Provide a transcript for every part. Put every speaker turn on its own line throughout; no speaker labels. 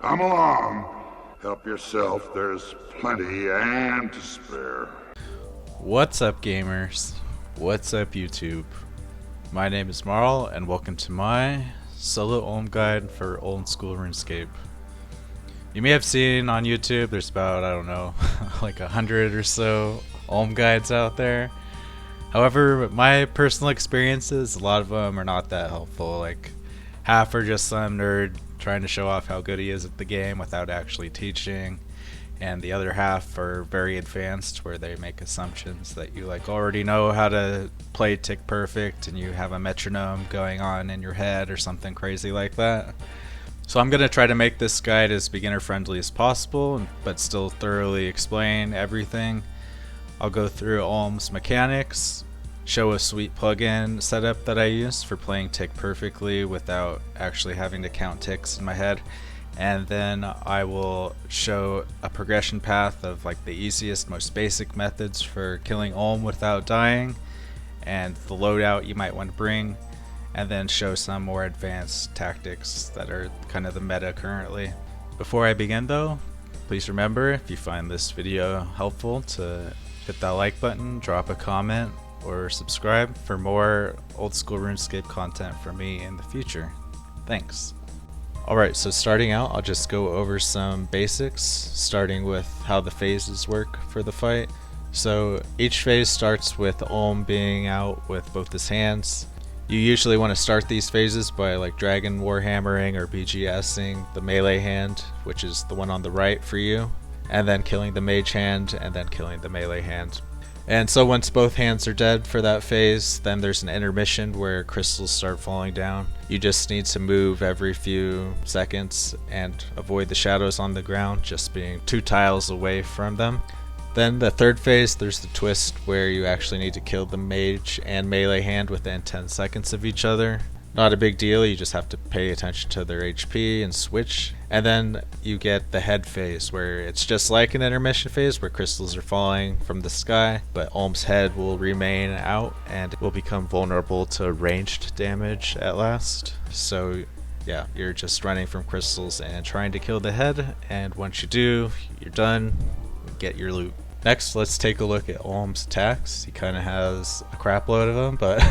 Come along. Help yourself, there's plenty and to spare.
What's up, gamers? What's up, YouTube? My name is Marl, and welcome to my solo Olm guide for old school RuneScape. You may have seen on YouTube, there's about, I don't know, like 100 or so Olm guides out there. However, my personal experiences, a lot of them are not that helpful. Like, half are just some nerd trying to show off how good he is at the game without actually teaching, and the other half are very advanced where they make assumptions that you like already know how to play tick perfect and you have a metronome going on in your head or something crazy like that. So I'm going to try to make this guide as beginner friendly as possible, but still thoroughly explain everything. I'll go through Olm's mechanics, show a sweet plugin setup that I use for playing tick perfectly without actually having to count ticks in my head, and then I will show a progression path of like the easiest, most basic methods for killing Olm without dying, and the loadout you might want to bring, and then show some more advanced tactics that are kind of the meta currently. Before I begin though, please remember, if you find this video helpful, to hit that like button, drop a comment, or subscribe for more old school RuneScape content from me in the future. Thanks. Alright, so starting out, I'll just go over some basics, starting with how the phases work for the fight. So each phase starts with Olm being out with both his hands. You usually want to start these phases by like Dragon Warhammering or BGSing the melee hand, which is the one on the right for you, and then killing the mage hand, and then killing the melee hand. And so once both hands are dead for that phase, then there's an intermission where crystals start falling down. You just need to move every few seconds and avoid the shadows on the ground, just being 2 tiles away from them. Then the third phase, there's the twist where you actually need to kill the mage and melee hand within 10 seconds of each other. Not a big deal, you just have to pay attention to their HP and switch. And then you get the head phase, where it's just like an intermission phase where crystals are falling from the sky, but Olm's head will remain out and will become vulnerable to ranged damage at last. So yeah, you're just running from crystals and trying to kill the head, and once you do, you're done, get your loot. Next, let's take a look at Olm's attacks. He kind of has a crap load of them, but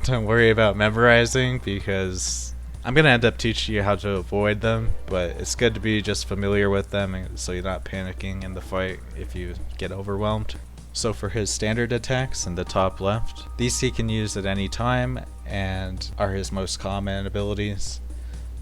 don't worry about memorizing because I'm going to end up teaching you how to avoid them, but it's good to be just familiar with them so you're not panicking in the fight if you get overwhelmed. So for his standard attacks in the top left, these he can use at any time and are his most common abilities.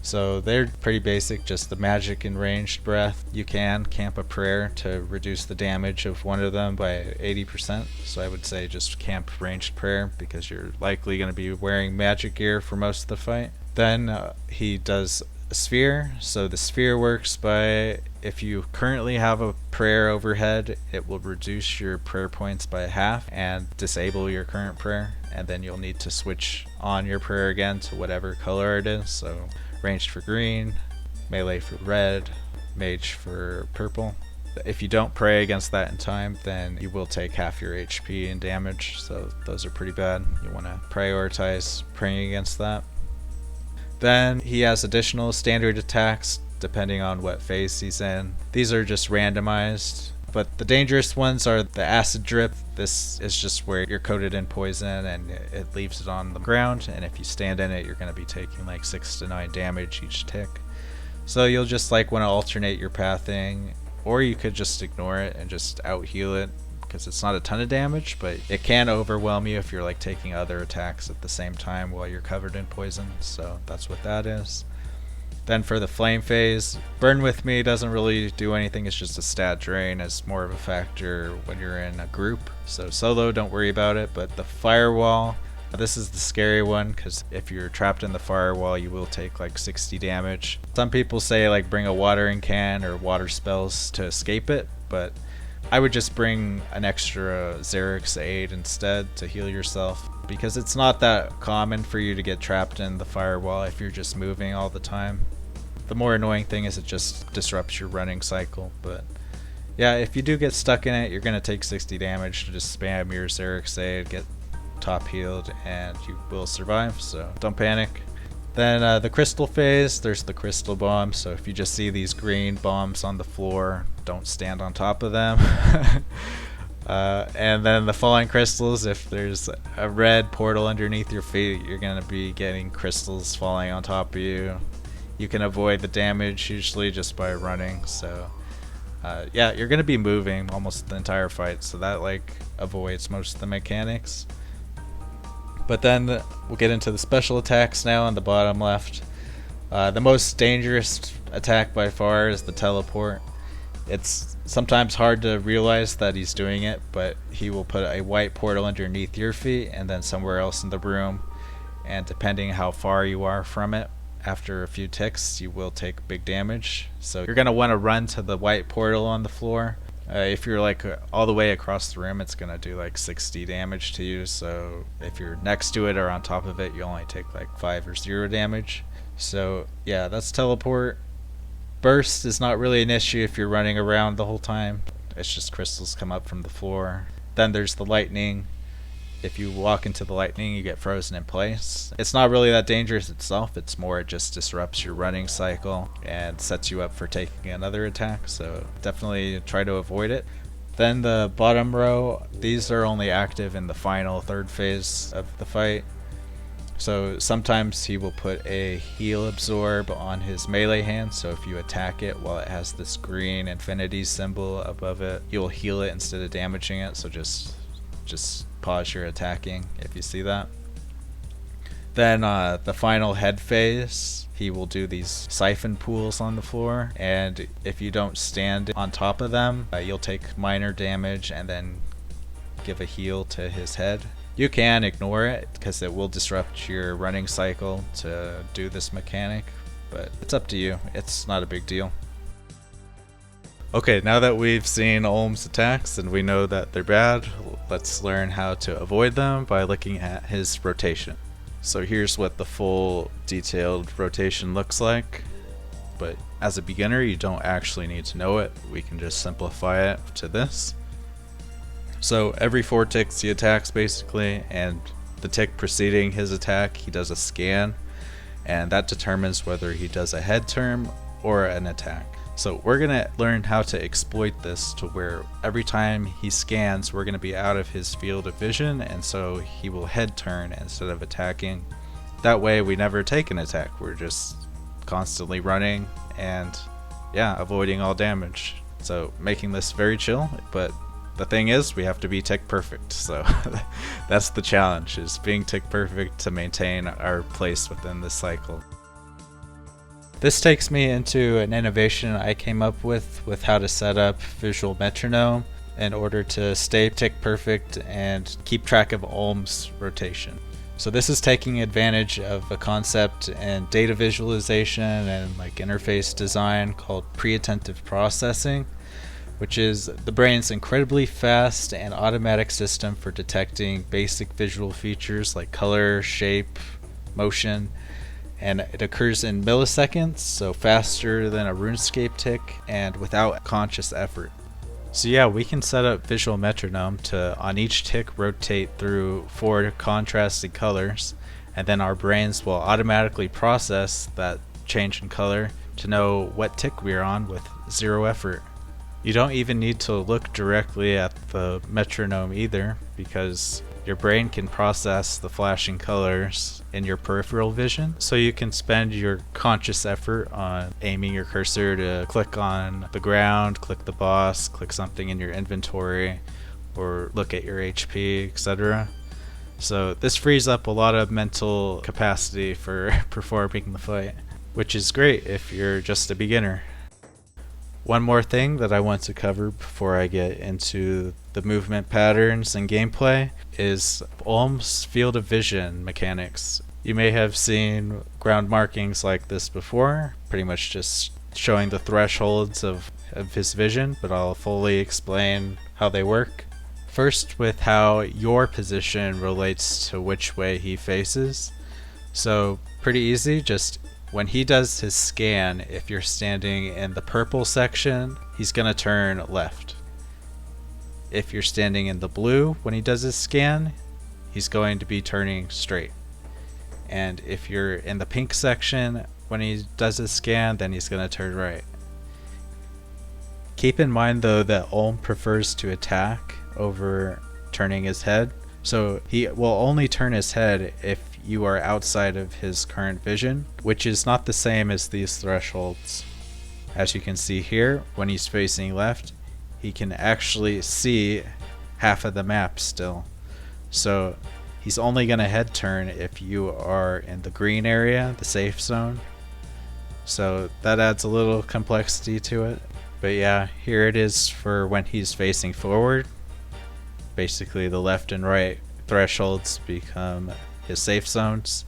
So they're pretty basic, just the magic and ranged breath. You can camp a prayer to reduce the damage of one of them by 80%. So I would say just camp ranged prayer because you're likely going to be wearing magic gear for most of the fight. Then he does a sphere. So the sphere works by, if you currently have a prayer overhead, it will reduce your prayer points by half and disable your current prayer. And then you'll need to switch on your prayer again to whatever color it is. So ranged for green, melee for red, mage for purple. If you don't pray against that in time, then you will take half your HP and damage, so those are pretty bad. You want to prioritize praying against that. Then he has additional standard attacks depending on what phase he's in. These are just randomized, but the dangerous ones are the acid drip. This is just where you're coated in poison and it leaves it on the ground, and if you stand in it, you're going to be taking like 6 to 9 damage each tick. So you'll just like want to alternate your pathing, or you could just ignore it and just out heal it because it's not a ton of damage, but it can overwhelm you if you're like taking other attacks at the same time while you're covered in poison. So that's what that is. Then for the flame phase, burn with me doesn't really do anything, it's just a stat drain. It's more of a factor when you're in a group. So solo, don't worry about it, but the firewall, this is the scary one because if you're trapped in the firewall, you will take like 60 damage. Some people say like bring a watering can or water spells to escape it, but I would just bring an extra Xeric's aid instead to heal yourself, because it's not that common for you to get trapped in the firewall if you're just moving all the time. The more annoying thing is it just disrupts your running cycle, but yeah, if you do get stuck in it, you're going to take 60 damage. To just spam your Xeric's aid, get top healed, and you will survive, so don't panic. Then the crystal phase, there's the crystal bomb. So if you just see these green bombs on the floor, don't stand on top of them. And then the falling crystals, if there's a red portal underneath your feet, you're going to be getting crystals falling on top of you. You can avoid the damage usually just by running. So yeah, you're going to be moving almost the entire fight, so that like avoids most of the mechanics. But then we'll get into the special attacks now on the bottom left. The most dangerous attack by far is the teleport. It's sometimes hard to realize that he's doing it, but he will put a white portal underneath your feet and then somewhere else in the room. And depending how far you are from it, after a few ticks, you will take big damage. So you're going to want to run to the white portal on the floor. If you're like all the way across the room, it's going to do like 60 damage to you. So if you're next to it or on top of it, you only take like 5 or 0 damage. So yeah, that's teleport. Burst is not really an issue if you're running around the whole time. It's just crystals come up from the floor. Then there's the lightning. If you walk into the lightning, you get frozen in place. It's not really that dangerous itself. It's more it just disrupts your running cycle and sets you up for taking another attack. So definitely try to avoid it. Then the bottom row, these are only active in the final third phase of the fight. So sometimes he will put a heal absorb on his melee hand, so if you attack it while it has this green infinity symbol above it, you'll heal it instead of damaging it. So just pause your attacking if you see that. Then the final head phase, he will do these siphon pools on the floor, and if you don't stand on top of them, you'll take minor damage and then give a heal to his head. You can ignore it because it will disrupt your running cycle to do this mechanic, but it's up to you. It's not a big deal. Okay, now that we've seen Olm's attacks and we know that they're bad, let's learn how to avoid them by looking at his rotation. So here's what the full detailed rotation looks like, but as a beginner you don't actually need to know it. We can just simplify it to this. So every 4 ticks he attacks basically, and the tick preceding his attack he does a scan, and that determines whether he does a head turn or an attack. So we're going to learn how to exploit this to where every time he scans we're going to be out of his field of vision, and so he will head turn instead of attacking. That way we never take an attack, we're just constantly running and yeah, avoiding all damage. So making this very chill, but the thing is, we have to be tick perfect, so that's the challenge, is being tick perfect to maintain our place within this cycle. This takes me into an innovation I came up with how to set up Visual Metronome in order to stay tick perfect and keep track of Olm's rotation. So this is taking advantage of a concept in data visualization and like interface design called preattentive processing, which is the brain's incredibly fast and automatic system for detecting basic visual features like color, shape, motion, and it occurs in milliseconds, so faster than a RuneScape tick and without conscious effort. So yeah, we can set up Visual Metronome to on each tick rotate through 4 contrasting colors, and then our brains will automatically process that change in color to know what tick we're on with 0 effort. You don't even need to look directly at the metronome either, because your brain can process the flashing colors in your peripheral vision, so you can spend your conscious effort on aiming your cursor to click on the ground, click the boss, click something in your inventory, or look at your HP, etc. So this frees up a lot of mental capacity for performing the fight, which is great if you're just a beginner. One more thing that I want to cover before I get into the movement patterns and gameplay is Olm's field of vision mechanics. You may have seen ground markings like this before, pretty much just showing the thresholds of his vision, but I'll fully explain how they work. First, with how your position relates to which way he faces. So pretty easy, just when he does his scan, if you're standing in the purple section, he's going to turn left. If you're standing in the blue when he does his scan, he's going to be turning straight. And if you're in the pink section, when he does his scan, then he's going to turn right. Keep in mind though that Olm prefers to attack over turning his head. So he will only turn his head if you are outside of his current vision, which is not the same as these thresholds. As you can see here, when he's facing left, he can actually see half of the map still. So he's only going to head turn if you are in the green area, the safe zone. So that adds a little complexity to it. But yeah, here it is for when he's facing forward. Basically the left and right thresholds become his safe zones.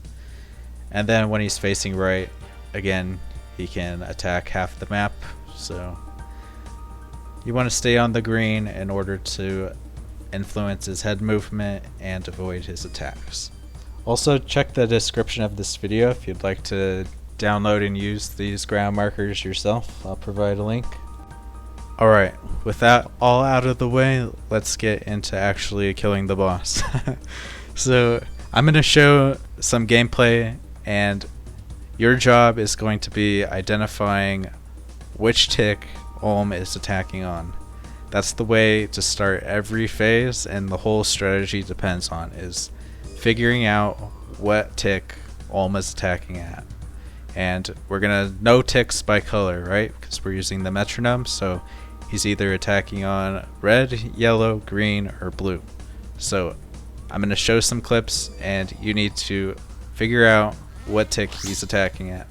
And then when he's facing right, again, he can attack half the map. So you want to stay on the green in order to influence his head movement and avoid his attacks. Also, check the description of this video if you'd like to download and use these ground markers yourself. I'll provide a link. Alright, with that all out of the way, let's get into actually killing the boss. So I'm going to show some gameplay, and your job is going to be identifying which tick Olm is attacking on. That's the way to start every phase, and the whole strategy depends on is figuring out what tick Olm is attacking at. And we're going to know ticks by color, right? Because we're using the metronome, so he's either attacking on red, yellow, green, or blue. So I'm going to show some clips, and you need to figure out what tick he's attacking at.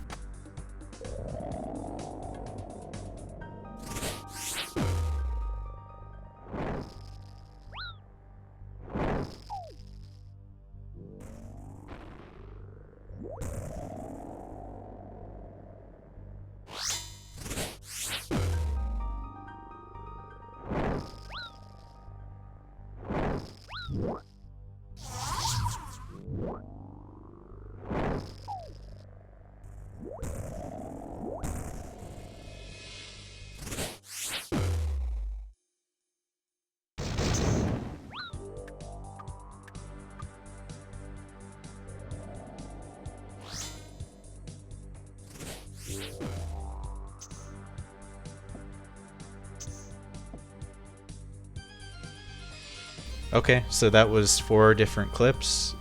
Okay, so that was 4 different clips.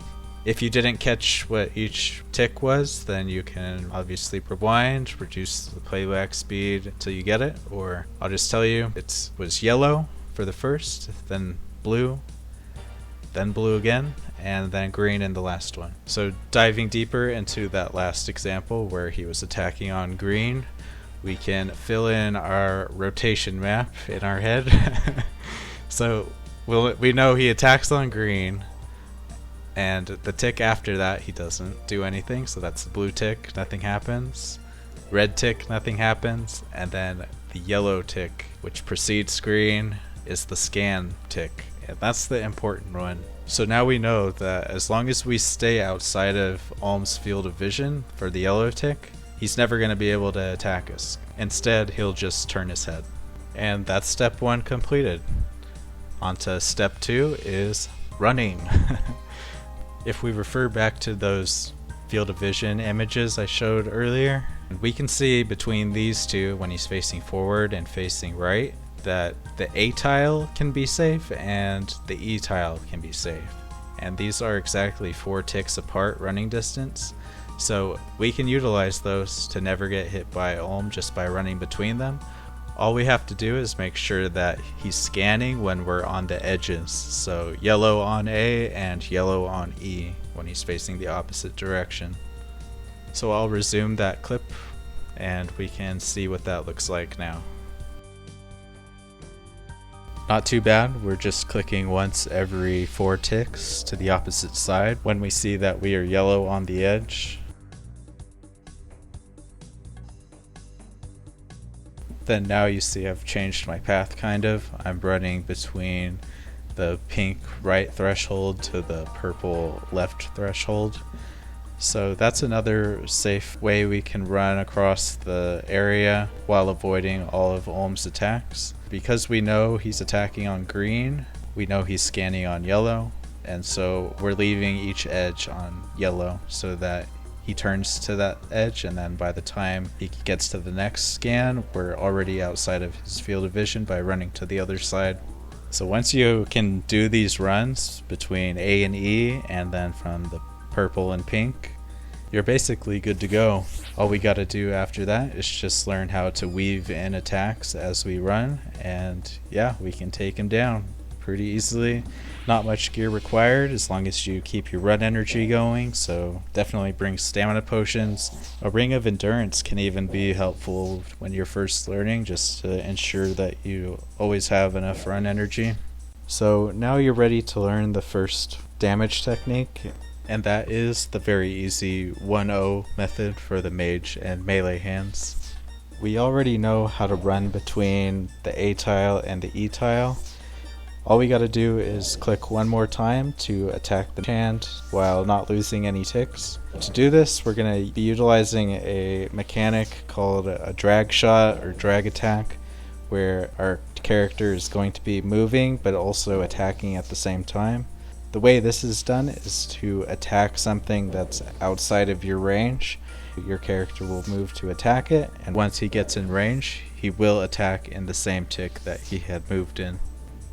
If you didn't catch what each tick was, then you can obviously rewind, reduce the playback speed until you get it, or I'll just tell you it was yellow for the first, then blue again, and then green in the last one. So diving deeper into that last example where he was attacking on green, we can fill in our rotation map in our head. So we know he attacks on green, and the tick after that he doesn't do anything, so that's the blue tick, nothing happens. Red tick, nothing happens, and then the yellow tick, which precedes green, is the scan tick, and that's the important one. So now we know that as long as we stay outside of Olm's field of vision for the yellow tick, he's never going to be able to attack us. Instead, he'll just turn his head. And that's step 1 completed. Onto step 2 is running. If we refer back to those field of vision images I showed earlier, we can see between these two, when he's facing forward and facing right, that the A tile can be safe and the E tile can be safe. And these are exactly 4 ticks apart running distance. So we can utilize those to never get hit by Olm just by running between them. All we have to do is make sure that he's scanning when we're on the edges. So yellow on A and yellow on E when he's facing the opposite direction. So I'll resume that clip and we can see what that looks like now. Not too bad, we're just clicking once every 4 ticks to the opposite side when we see that we are yellow on the edge. Then now you see I've changed my path kind of. I'm running between the pink right threshold to the purple left threshold. So that's another safe way we can run across the area while avoiding all of Olm's attacks. Because we know he's attacking on green, we know he's scanning on yellow, and so we're leaving each edge on yellow so that he turns to that edge, and then by the time he gets to the next scan, we're already outside of his field of vision by running to the other side. So once you can do these runs between A and E, and then from the purple and pink, you're basically good to go. All we gotta do after that is just learn how to weave in attacks as we run, and yeah, we can take him down pretty easily. Not much gear required as long as you keep your run energy going, so definitely bring stamina potions. A ring of endurance can even be helpful when you're first learning, just to ensure that you always have enough run energy. So now you're ready to learn the first damage technique, and that is the very easy 1-0 method for the mage and melee hands. We already know how to run between the A tile and the E tile. All we gotta do is click one more time to attack the hand while not losing any ticks. To do this, we're gonna be utilizing a mechanic called a drag shot or drag attack, where our character is going to be moving but also attacking at the same time. The way this is done is to attack something that's outside of your range. Your character will move to attack it, and once he gets in range, he will attack in the same tick that he had moved in.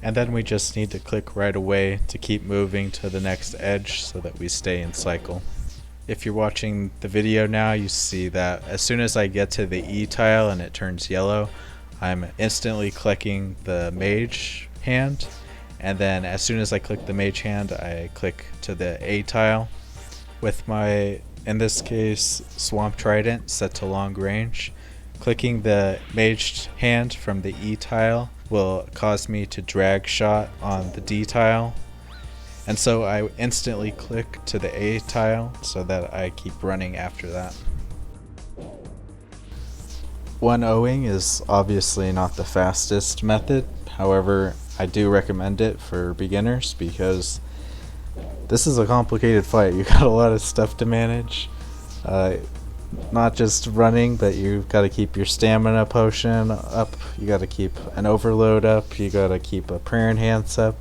And then we just need to click right away to keep moving to the next edge so that we stay in cycle. If you're watching the video now, you see that as soon as I get to the E tile and it turns yellow, I'm instantly clicking the mage hand, and then as soon as I click the mage hand, I click to the A tile with my, in this case, swamp trident set to long range. Clicking the mage hand from the E tile will cause me to drag shot on the D tile, and so I instantly click to the A tile so that I keep running after that. 1-0ing is obviously not the fastest method, however I do recommend it for beginners because this is a complicated fight. You got a lot of stuff to manage. Not just running, but you've got to keep your stamina potion up, you got to keep an overload up, you got to keep a prayer enhance up,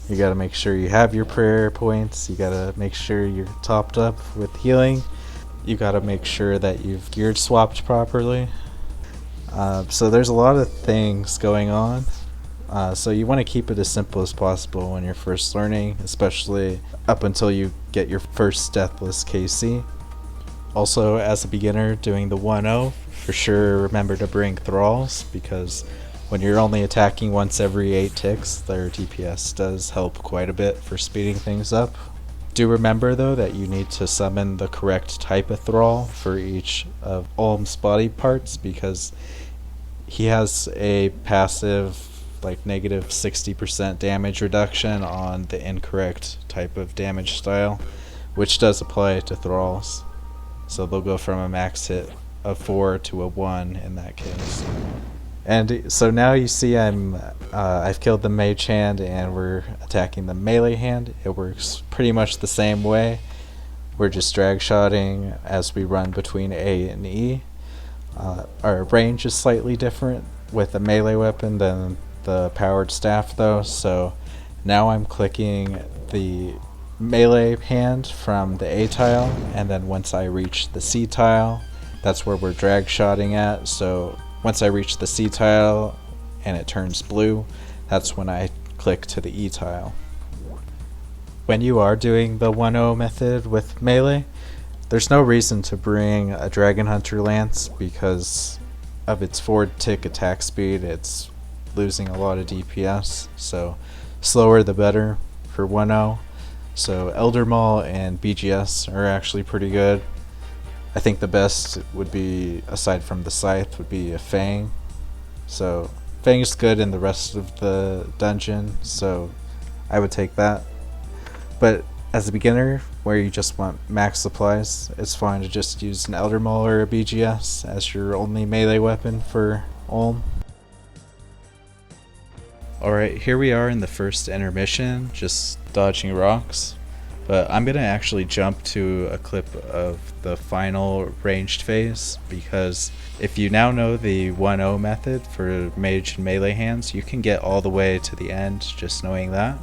you got to make sure you have your prayer points, you got to make sure you're topped up with healing, you got to make sure that you've geared swapped properly. So there's a lot of things going on. So you want to keep it as simple as possible when you're first learning, especially up until you get your first deathless KC. Also, as a beginner doing the 1-0, for sure remember to bring thralls, because when you're only attacking once every 8 ticks, their DPS does help quite a bit for speeding things up. Do remember though that you need to summon the correct type of thrall for each of Olm's body parts, because he has a passive like negative 60% damage reduction on the incorrect type of damage style, which does apply to thralls. So they'll go from a max hit of 4 to a 1 in that case. And so now you see I've killed the mage hand and we're attacking the melee hand. It works pretty much the same way. We're just drag shotting as we run between A and E. Our range is slightly different with a melee weapon than the powered staff though. So now I'm clicking the melee hand from the A tile, and then once I reach the C tile, that's where we're drag shotting at. So once I reach the C tile and it turns blue, that's when I click to the E tile. When you are doing the 1-0 method with melee, there's no reason to bring a Dragon Hunter Lance because of its 4-tick attack speed. It's losing a lot of DPS, so slower the better for 1-0. So Elder Maul and BGS are actually pretty good. I think the best would be, aside from the Scythe, would be a Fang. So Fang's good in the rest of the dungeon, so I would take that. But as a beginner, where you just want max supplies, it's fine to just use an Elder Maul or a BGS as your only melee weapon for Olm. Alright, here we are in the first intermission, just dodging rocks. But I'm going to actually jump to a clip of the final ranged phase, because if you now know the 1-0 method for mage and melee hands, you can get all the way to the end just knowing that.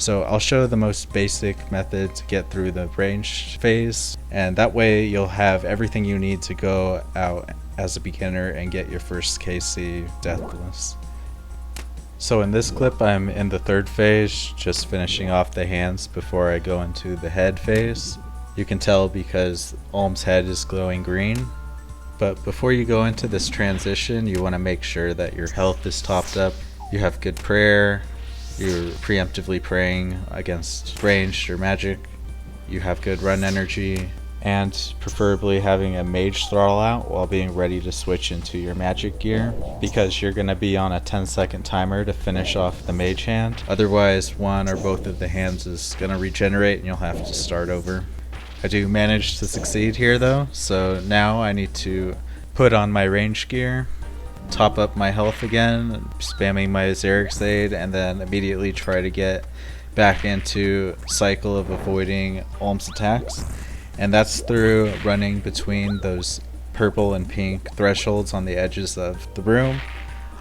So I'll show the most basic method to get through the range phase, and that way you'll have everything you need to go out as a beginner and get your first KC deathless. So in this clip I'm in the third phase, just finishing off the hands before I go into the head phase. You can tell because Olm's head is glowing green. But before you go into this transition, you want to make sure that your health is topped up, you have good prayer, you're preemptively praying against ranged or magic, you have good run energy, and preferably having a mage thrall out while being ready to switch into your magic gear, because you're going to be on a 10-second timer to finish off the mage hand. Otherwise, one or both of the hands is going to regenerate and you'll have to start over. I do manage to succeed here though, so now I need to put on my range gear, top up my health again, spamming my Xeric's aid, and then immediately try to get back into cycle of avoiding Olm's attacks. And that's through running between those purple and pink thresholds on the edges of the room.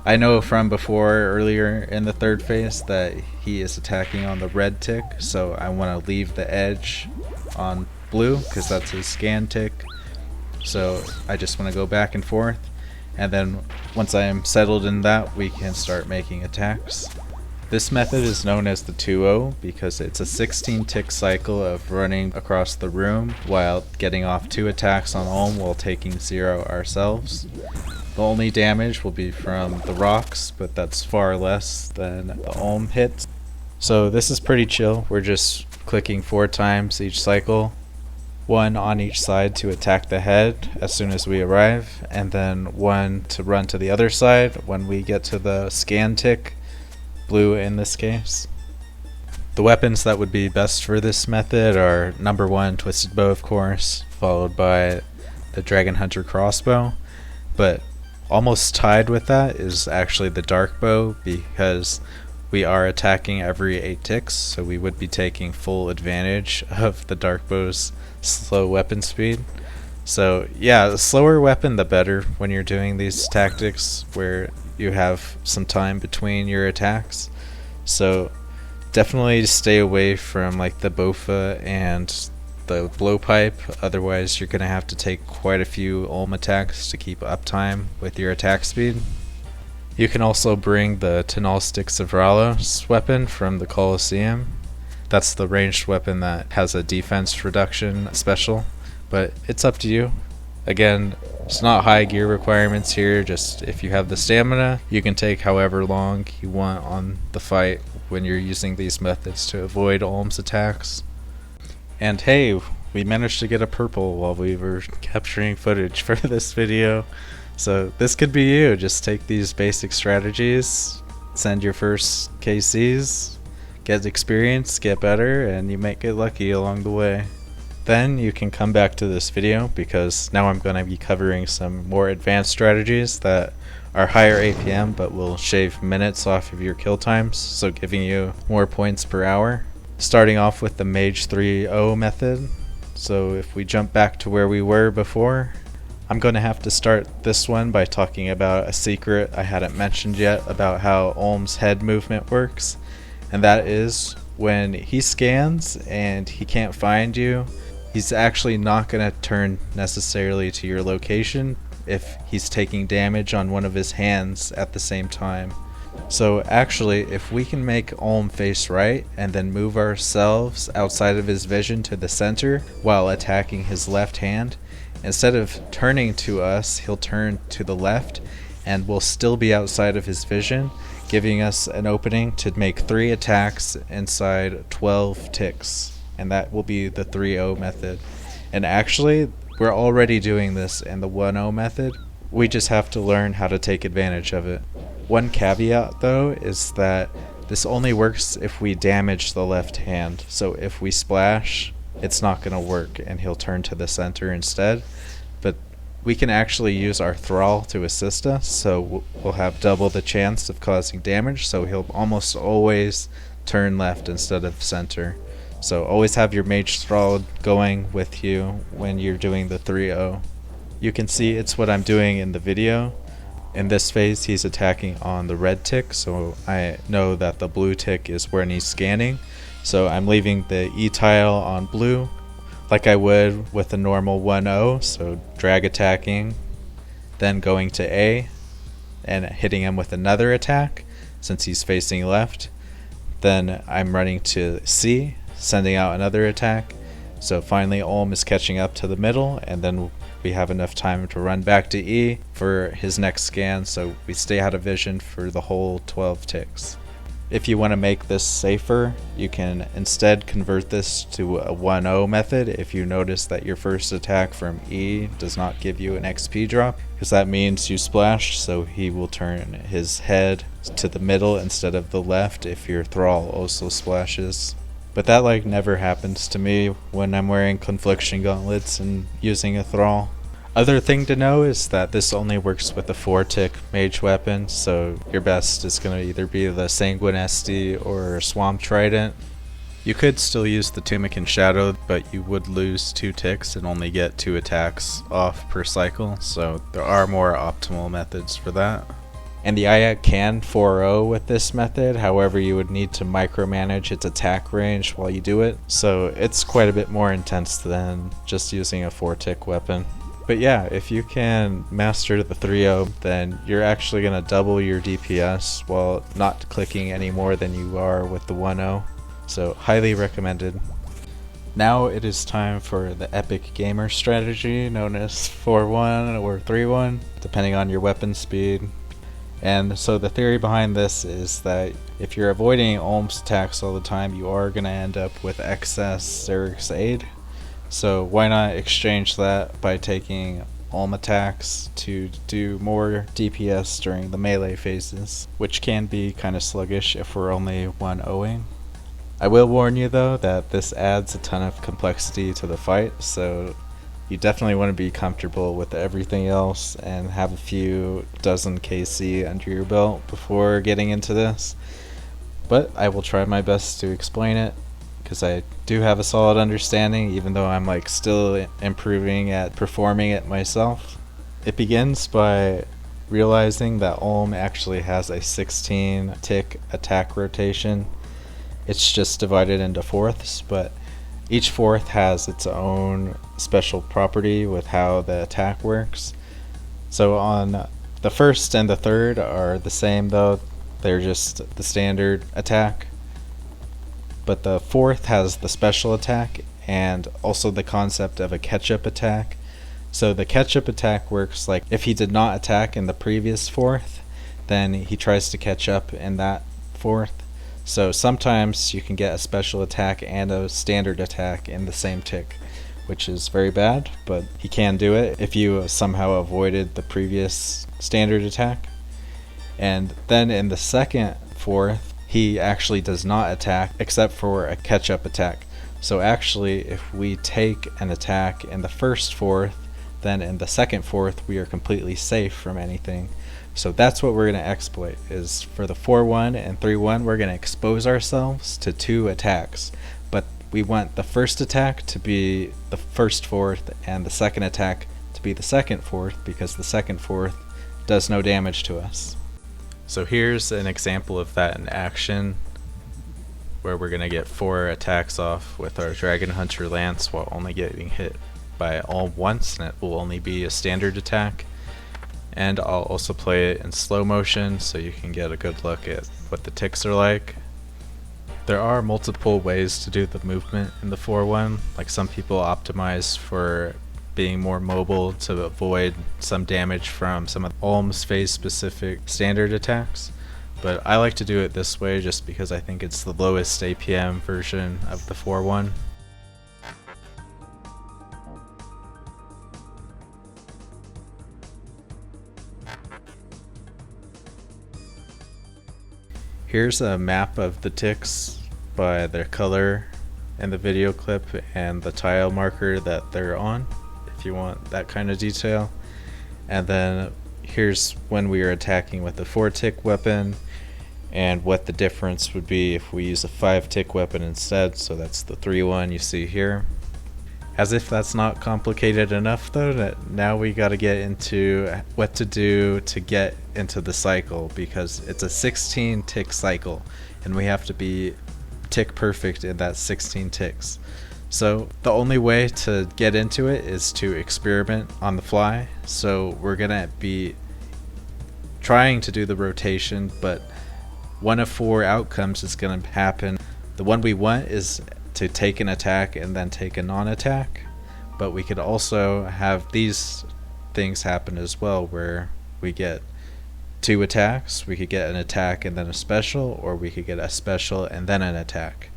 I know from before earlier in the third phase that he is attacking on the red tick, so I want to leave the edge on blue because that's his scan tick. So I just want to go back and forth, and then once I am settled in that, we can start making attacks. This method is known as the 2-0 because it's a 16 tick cycle of running across the room while getting off 2 attacks on Olm while taking 0 ourselves. The only damage will be from the rocks, but that's far less than the Olm hits. So this is pretty chill. We're just clicking 4 times each cycle, 1 on each side to attack the head as soon as we arrive, and then 1 to run to the other side when we get to the scan tick, blue in this case. The weapons that would be best for this method are number 1, Twisted Bow of course, followed by the Dragon Hunter Crossbow, but almost tied with that is actually the Dark Bow because we are attacking every 8 ticks, so we would be taking full advantage of the Dark Bow's slow weapon speed. So yeah, the slower weapon the better when you're doing these tactics where you have some time between your attacks. So definitely stay away from like the Bofa and the blowpipe, otherwise you're going to have to take quite a few Olm attacks to keep uptime with your attack speed. You can also bring the Tenal Sticks of Ralos weapon from the Colosseum. That's the ranged weapon that has a defense reduction special, but it's up to you. Again, it's not high gear requirements here, just if you have the stamina, you can take however long you want on the fight when you're using these methods to avoid Olm's attacks. And hey, we managed to get a purple while we were capturing footage for this video. So this could be you. Just take these basic strategies, send your first KCs, get experience, get better, and you might get lucky along the way. Then you can come back to this video because now I'm going to be covering some more advanced strategies that are higher APM but will shave minutes off of your kill times, so giving you more points per hour. Starting off with the Mage 3-0 method. So if we jump back to where we were before, I'm going to have to start this one by talking about a secret I hadn't mentioned yet about how Olm's head movement works, and that is when he scans and he can't find you, he's actually not going to turn necessarily to your location if he's taking damage on one of his hands at the same time. So actually, if we can make Olm face right and then move ourselves outside of his vision to the center while attacking his left hand, instead of turning to us, he'll turn to the left and we'll still be outside of his vision, giving us an opening to make 3 attacks inside 12 ticks. And that will be the 3-0 method. And actually, we're already doing this in the 1-0 method. We just have to learn how to take advantage of it. One caveat though is that this only works if we damage the left hand. So if we splash, it's not going to work and he'll turn to the center instead. But we can actually use our thrall to assist us, so we'll have double the chance of causing damage, so he'll almost always turn left instead of center. So always have your mage thrall going with you when you're doing the 3-0. You can see it's what I'm doing in the video. In this phase he's attacking on the red tick, so I know that the blue tick is when he's scanning. So I'm leaving the E tile on blue like I would with a normal 1-0, so drag attacking, then going to A and hitting him with another attack since he's facing left. Then I'm running to C, sending out another attack. So finally Olm is catching up to the middle, and then we have enough time to run back to E for his next scan, so we stay out of vision for the whole 12 ticks. If you want to make this safer, you can instead convert this to a 1-0 method if you notice that your first attack from E does not give you an XP drop, because that means you splashed, so he will turn his head to the middle instead of the left if your thrall also splashes. But that never happens to me when I'm wearing confliction gauntlets and using a thrall. Other thing to know is that this only works with the 4-tick mage weapon, so your best is going to either be the Sanguine SD or Swamp Trident. You could still use the Tunic and Shadow, but you would lose 2 ticks and only get 2 attacks off per cycle, so there are more optimal methods for that. And the Ayak can 4-0 with this method, however you would need to micromanage its attack range while you do it, so it's quite a bit more intense than just using a 4-tick weapon. But yeah, if you can master the 3-0, then you're actually going to double your DPS while not clicking any more than you are with the 1-0. So highly recommended. Now it is time for the epic gamer strategy known as 4-1 or 3-1, depending on your weapon speed. And so the theory behind this is that if you're avoiding Olm's attacks all the time, you are going to end up with excess Xeric's aid. So why not exchange that by taking Olm attacks to do more DPS during the melee phases, which can be kind of sluggish if we're only 1-0ing. I will warn you though that this adds a ton of complexity to the fight, so you definitely want to be comfortable with everything else and have a few dozen KC under your belt before getting into this. But I will try my best to explain it, because I do have a solid understanding, even though I'm still improving at performing it myself. It begins by realizing that Olm actually has a 16-tick attack rotation. It's just divided into fourths, but each fourth has its own special property with how the attack works. So on the first and the third are the same though, they're just the standard attack. But the fourth has the special attack and also the concept of a catch-up attack. So the catch-up attack works like if he did not attack in the previous fourth, then he tries to catch up in that fourth. So sometimes you can get a special attack and a standard attack in the same tick, which is very bad, but he can do it if you somehow avoided the previous standard attack. And then in the second fourth, he actually does not attack except for a catch-up attack. So actually, if we take an attack in the first fourth, then in the second fourth we are completely safe from anything. So that's what we're going to exploit, is for the 4-1 and 3-1 we're going to expose ourselves to 2 attacks. But we want the first attack to be the first fourth and the second attack to be the second fourth, because the second fourth does no damage to us. So here's an example of that in action, where we're going to get 4 attacks off with our Dragon Hunter Lance while only getting hit by Olm once, and it will only be a standard attack. And I'll also play it in slow motion so you can get a good look at what the ticks are like. There are multiple ways to do the movement in the 4-1, like some people optimize for being more mobile to avoid some damage from some of Olm's phase specific standard attacks, but I like to do it this way just because I think it's the lowest APM version of the 4-1. Here's a map of the ticks by their color in the video clip and the tile marker that they're on, if you want that kind of detail. And then here's when we are attacking with the 4-tick weapon and what the difference would be if we use a 5-tick weapon instead. So that's the 3-1 you see here. As if that's not complicated enough though, that now we got to get into what to do to get into the cycle, because it's a 16-tick cycle and we have to be tick perfect in that 16 ticks. So the only way to get into it is to experiment on the fly. So we're gonna be trying to do the rotation, but one of 4 outcomes is gonna happen. The one we want is to take an attack and then take a non-attack, but we could also have these things happen as well, where we get 2 attacks. We could get an attack and then a special, or we could get a special and then an attack.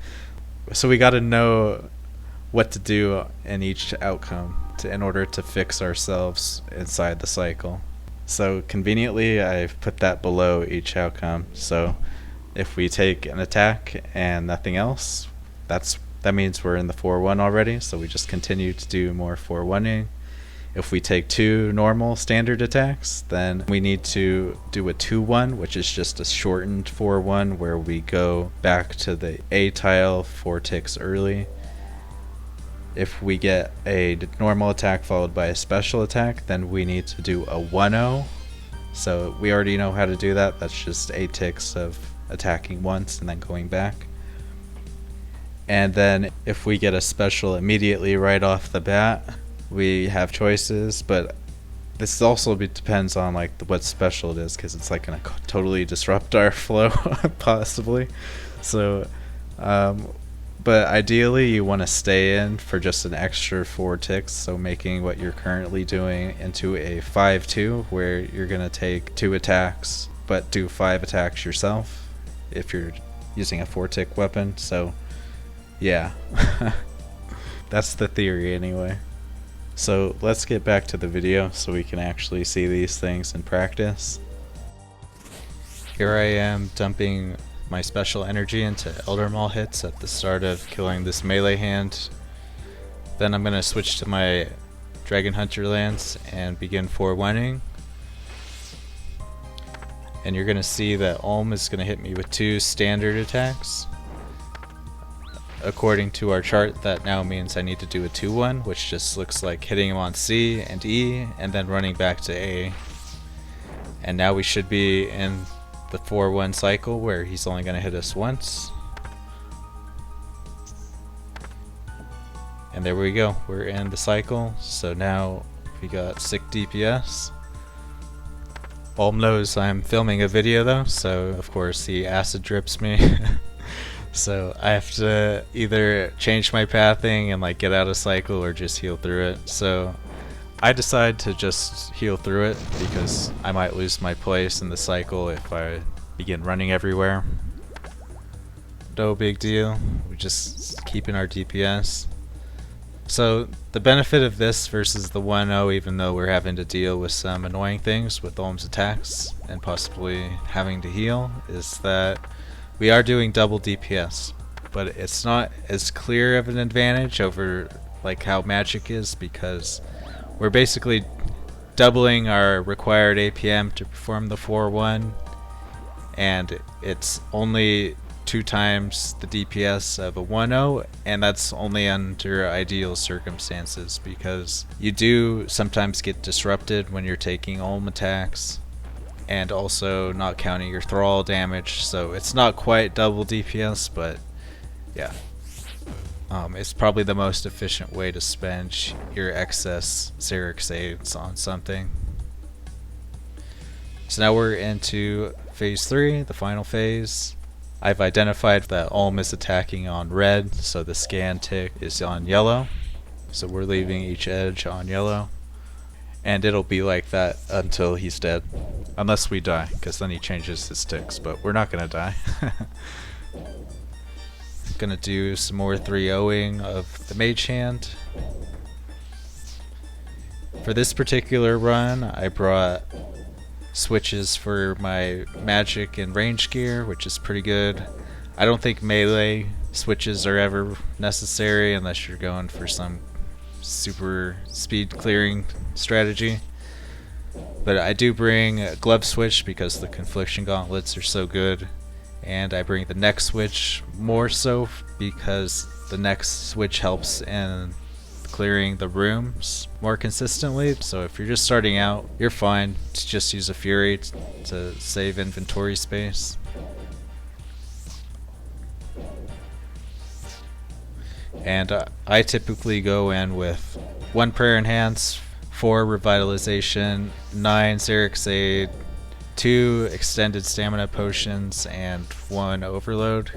So we got to know what to do in each outcome in order to fix ourselves inside the cycle. So conveniently, I've put that below each outcome. So if we take an attack and nothing else, that means we're in the 4-1 already. So we just continue to do more 4-1ing. If we take 2 normal standard attacks, then we need to do a 2-1, which is just a shortened 4-1, where we go back to the A tile 4 ticks early. If we get a normal attack followed by a special attack, then we need to do a 1-0. So we already know how to do that. That's just 8 ticks of attacking once and then going back. And then if we get a special immediately right off the bat, we have choices, but this also depends on like what special it is, because it's like gonna totally disrupt our flow possibly. So but ideally you want to stay in for just an extra 4 ticks, so making what you're currently doing into a 5-2, where you're gonna take 2 attacks but do 5 attacks yourself if you're using a 4-tick weapon. So yeah. That's the theory anyway. So let's get back to the video so we can actually see these things in practice. Here I am dumping my special energy into Elder Maul hits at the start of killing this melee hand. Then I'm going to switch to my Dragon Hunter Lance and begin 4-1ing. And you're going to see that Olm is going to hit me with 2 standard attacks. According to our chart, that now means I need to do a 2-1, which just looks like hitting him on C and E and then running back to A. And now we should be in the 4-1 cycle where he's only going to hit us once. And there we go, we're in the cycle. So now we got sick DPS. Olm knows I'm filming a video though, so of course he acid drips me. So I have to either change my pathing and like get out of cycle or just heal through it. So I decide to just heal through it because I might lose my place in the cycle if I begin running everywhere. No big deal, we're just keeping our DPS. So the benefit of this versus the 1-0, even though we're having to deal with some annoying things with Olm's attacks and possibly having to heal, is that we are doing double DPS, but it's not as clear of an advantage over like how Magic is, because we're basically doubling our required APM to perform the 4-1, and it's only 2 times the DPS of a 1-0, and that's only under ideal circumstances, because you do sometimes get disrupted when you're taking Olm attacks, and also not counting your thrall damage, so it's not quite double DPS, but yeah. It's probably the most efficient way to spend your excess Xeric saves on something. So now we're into phase 3, the final phase. I've identified that Olm is attacking on red, so the scan tick is on yellow. So we're leaving each edge on yellow. And it'll be like that until he's dead. Unless we die, because then he changes his ticks, but we're not gonna die. Gonna do some more 3-0ing of the Mage hand. For this particular run, I brought switches for my magic and range gear, which is pretty good. I don't think melee switches are ever necessary unless you're going for some super speed clearing strategy. But I do bring a glove switch because the confliction gauntlets are so good, and I bring the neck switch more so because the neck switch helps in clearing the rooms more consistently. So if you're just starting out, you're fine to just use a Fury to save inventory space. And I typically go in with 1 Prayer Enhance, 4 Revitalization, 9 Xeric's Aid, 2 Extended Stamina Potions, and 1 Overload.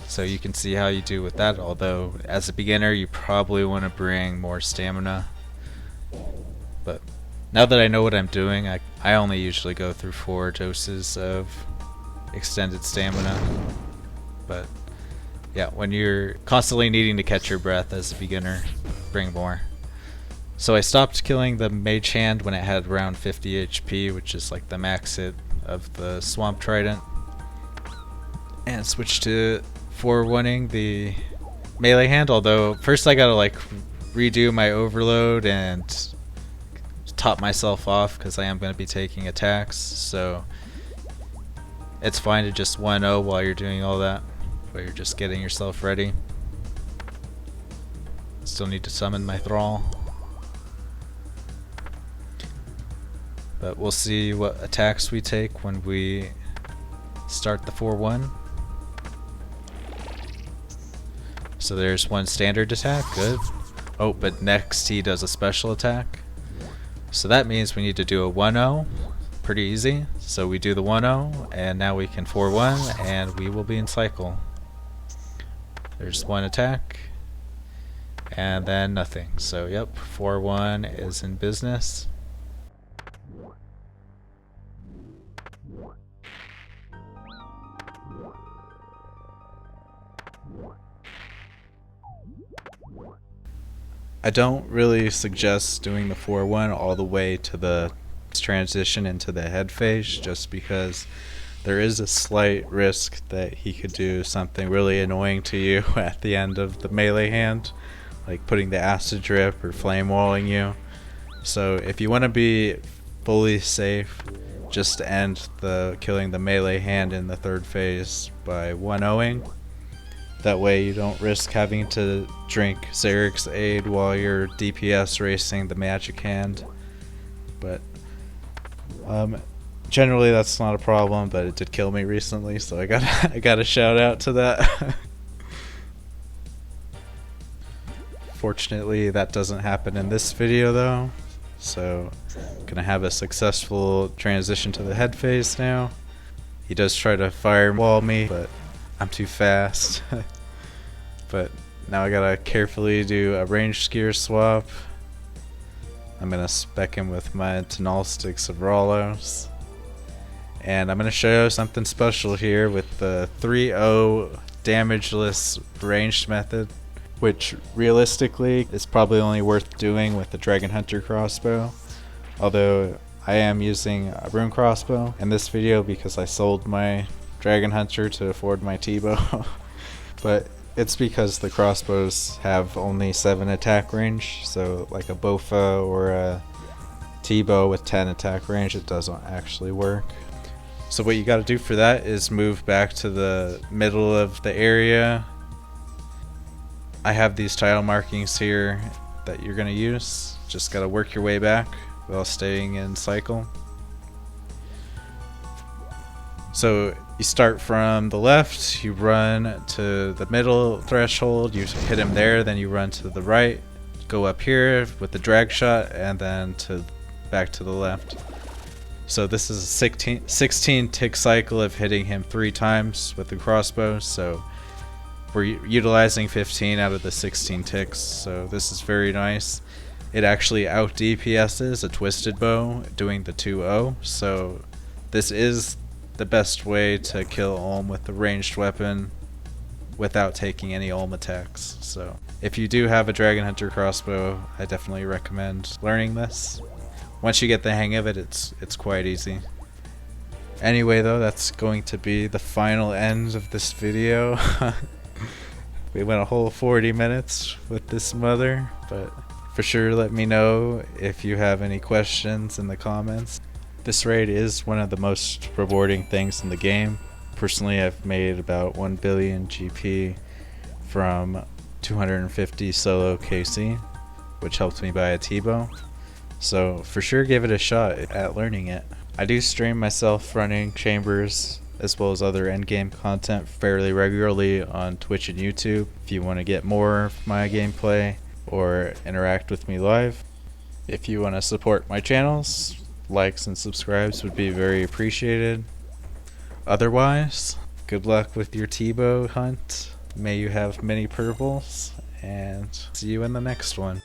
So you can see how you do with that, although as a beginner you probably want to bring more stamina. But now that I know what I'm doing, I only usually go through 4 doses of extended stamina. But yeah, when you're constantly needing to catch your breath as a beginner, bring more. So I stopped killing the Mage Hand when it had around 50 HP, which is like the max hit of the Swamp Trident, and switched to 4-1ing the melee hand, although first I gotta like redo my overload and top myself off because I am going to be taking attacks, so it's fine to just 1-0 while you're doing all that, while you're just getting yourself ready. Still need to summon my Thrall. But we'll see what attacks we take when we start the 4-1. So there's 1 standard attack, good. Oh, but next he does a special attack. So that means we need to do a 1-0. Pretty easy. So we do the 1-0, and now we can 4-1, and we will be in cycle. There's 1 attack, and then nothing. So yep, 4-1 is in business. I don't really suggest doing the 4-1 all the way to the transition into the head phase, just because there is a slight risk that he could do something really annoying to you at the end of the melee hand, like putting the acid drip or flame walling you. So if you want to be fully safe, just end the killing the melee hand in the 3rd phase by 1-0ing. That way you don't risk having to drink Xeric's Aid while you're DPS racing the magic hand. But generally that's not a problem, but it did kill me recently, so I got a shout out to that. Fortunately that doesn't happen in this video though, so I'm gonna have a successful transition to the head phase now. He does try to firewall me, but I'm too fast. But now I gotta carefully do a ranged gear swap. I'm gonna spec him with my Tenal Sticks of Rawlos. And I'm gonna show you something special here with the 3-0 damageless ranged method, which realistically is probably only worth doing with the Dragon Hunter crossbow. Although I am using a rune crossbow in this video because I sold my Dragon Hunter to afford my T-bow. But it's because the crossbows have only 7 attack range, so like a Bofa or a T-bow with 10 attack range, it doesn't actually work. So what you gotta do for that is move back to the middle of the area. I have these tile markings here that you're gonna use. Just gotta work your way back while staying in cycle. So you start from the left, you run to the middle threshold, you hit him there, then you run to the right, go up here with the drag shot, and then back to the left. So this is a 16 tick cycle of hitting him 3 times with the crossbow, so we're utilizing 15 out of the 16 ticks, so this is very nice. It actually out DPS's a twisted bow doing the 2-0, so this is the best way to kill Ulm with the ranged weapon without taking any Ulm attacks. So if you do have a Dragon Hunter crossbow, I definitely recommend learning this. Once you get the hang of it, it's quite easy. Anyway though, that's going to be the final end of this video. We went a whole 40 minutes with this mother, but for sure let me know if you have any questions in the comments. This raid is one of the most rewarding things in the game. Personally, I've made about 1 billion GP from 250 solo KC, which helped me buy a T-bow. So for sure give it a shot at learning it. I do stream myself running Chambers as well as other endgame content fairly regularly on Twitch and YouTube if you want to get more of my gameplay or interact with me live. If you want to support my channels, likes and subscribes would be very appreciated. Otherwise, good luck with your T-bow hunt. May you have many purples, and see you in the next one.